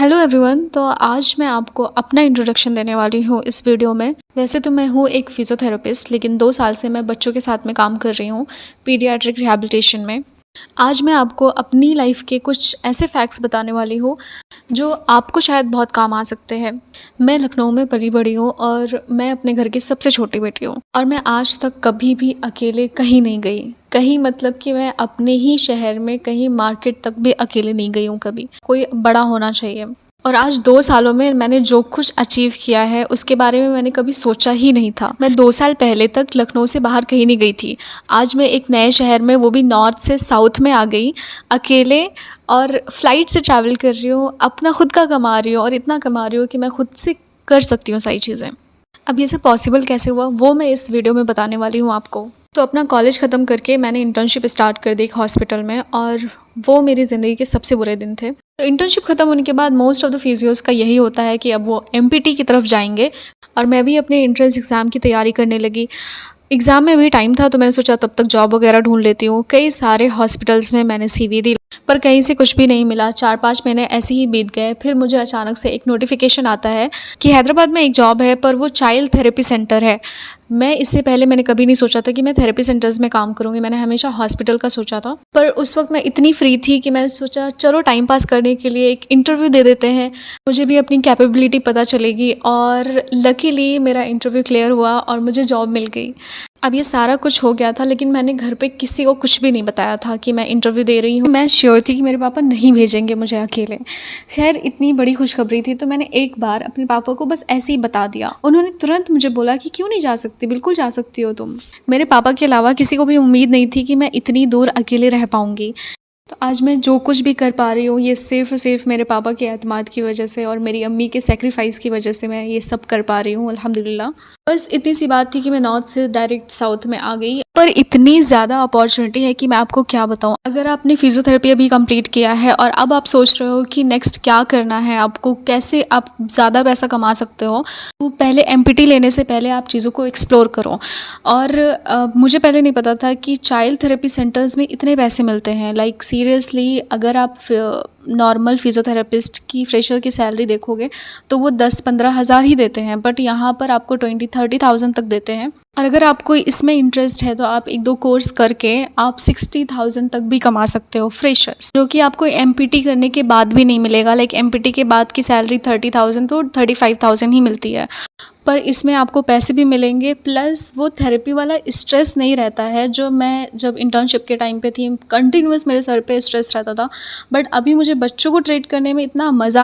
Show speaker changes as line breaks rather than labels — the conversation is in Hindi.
Hello everyone. तो आज मैं आपको अपना इंट्रोडक्शन देने वाली हूँ इस वीडियो में। वैसे तो मैं हूँ एक फिजियोथेरेपिस्ट, लेकिन 2 साल से मैं बच्चों के साथ में काम कर रही हूँ पीडियाट्रिक रिहैबिलिटेशन में। आज मैं आपको अपनी लाइफ के कुछ ऐसे फैक्ट्स बताने वाली हूँ जो आपको शायद बहुत काम आ सकते हैं। मैं लखनऊ में पली बड़ी हूँ और मैं अपने घर की सबसे छोटी बेटी हूँ और मैं आज तक कभी भी अकेले कहीं नहीं गई। कहीं मतलब कि मैं अपने ही शहर में कहीं मार्केट तक भी अकेले नहीं गई हूँ कभी। कोई बड़ा होना चाहिए। और आज 2 सालों में मैंने जो कुछ अचीव किया है उसके बारे में मैंने कभी सोचा ही नहीं था। मैं 2 साल पहले तक लखनऊ से बाहर कहीं नहीं गई थी। आज मैं एक नए शहर में, वो भी नॉर्थ से साउथ में आ गई अकेले, और फ़्लाइट से ट्रैवल कर रही हूँ, अपना खुद का कमा रही हूँ और इतना कमा रही हूँ कि मैं खुद से कर सकती हूँ सारी चीज़ें। अब ये सब पॉसिबल कैसे हुआ वो मैं इस वीडियो में बताने वाली हूँ आपको। तो अपना कॉलेज ख़त्म करके मैंने इंटर्नशिप स्टार्ट कर दी एक हॉस्पिटल में, और वो मेरी ज़िंदगी के सबसे बुरे दिन थे। तो इंटर्नशिप ख़त्म होने के बाद मोस्ट ऑफ़ द फिजियोज़ का यही होता है कि अब वो एमपीटी की तरफ जाएंगे, और मैं भी अपने एंट्रेंस एग्ज़ाम की तैयारी करने लगी। एग्ज़ाम में भी टाइम था तो मैंने सोचा तब तक जॉब वगैरह ढूंढ लेती हूँ। कई सारे हॉस्पिटल्स में मैंने सीवी दी, पर कहीं से कुछ भी नहीं मिला। 4-5 महीने ऐसे ही बीत गए। फिर मुझे अचानक से एक नोटिफिकेशन आता है कि हैदराबाद में एक जॉब है, पर वो चाइल्ड थेरेपी सेंटर है। मैं इससे पहले मैंने कभी नहीं सोचा था कि मैं थेरेपी सेंटर्स में काम करूँगी। मैंने हमेशा हॉस्पिटल का सोचा था। पर उस वक्त मैं इतनी फ्री थी कि मैंने सोचा चलो टाइम पास करने के लिए एक इंटरव्यू दे देते हैं, मुझे भी अपनी कैपेबिलिटी पता चलेगी। और लकीली मेरा इंटरव्यू क्लियर हुआ और मुझे जॉब मिल गई। अब ये सारा कुछ हो गया था, लेकिन मैंने घर पे किसी को कुछ भी नहीं बताया था कि मैं इंटरव्यू दे रही हूँ। मैं श्योर थी कि मेरे पापा नहीं भेजेंगे मुझे अकेले। खैर, इतनी बड़ी खुशखबरी थी तो मैंने एक बार अपने पापा को बस ऐसे ही बता दिया। उन्होंने तुरंत मुझे बोला कि क्यों नहीं जा सकती, बिल्कुल जा सकती हो तुम। मेरे पापा के अलावा किसी को भी उम्मीद नहीं थी कि मैं इतनी दूर अकेले रह पाऊँगी। तो आज मैं जो कुछ भी कर पा रही हूँ ये सिर्फ़ और सिर्फ मेरे पापा के एतमाद की वजह से और मेरी अम्मी के सेक्रीफाइस की वजह से मैं ये सब कर पा रही हूँ, अल्हम्दुलिल्लाह। बस इतनी सी बात थी कि मैं नॉर्थ से डायरेक्ट साउथ में आ गई, पर इतनी ज़्यादा अपॉर्चुनिटी है कि मैं आपको क्या बताऊँ। अगर आपने फिजियोथेरेपी अभी कंप्लीट किया है और अब आप सोच रहे हो कि नेक्स्ट क्या करना है, आपको कैसे आप ज़्यादा पैसा कमा सकते हो, तो पहले एमपीटी लेने से पहले आप चीज़ों को एक्सप्लोर करो। और मुझे पहले नहीं पता था कि चाइल्ड थेरेपी सेंटर्स में इतने पैसे मिलते हैं। लाइक सीरियसली, अगर आप नॉर्मल फिजियोथेरेपिस्ट की फ्रेशर की सैलरी देखोगे तो वो 10-15 हज़ार ही देते हैं, बट यहाँ पर आपको 20-30,000 तक देते हैं। और अगर आपको इसमें इंटरेस्ट है तो आप 1-2 कोर्स करके आप 60,000 तक भी कमा सकते हो फ्रेशर्स, जो कि आपको एमपीटी करने के बाद भी नहीं मिलेगा। लाइक एमपीटी के बाद की सैलरी 30,000 तो 35,000 ही मिलती है, पर इसमें आपको पैसे भी मिलेंगे, प्लस वो थेरेपी वाला स्ट्रेस नहीं रहता है जो मैं जब इंटर्नशिप के टाइम पे थी। कंटिन्यूअस मेरे सर पे स्ट्रेस रहता था, बट अभी मुझे बच्चों को ट्रीट करने में इतना मज़ा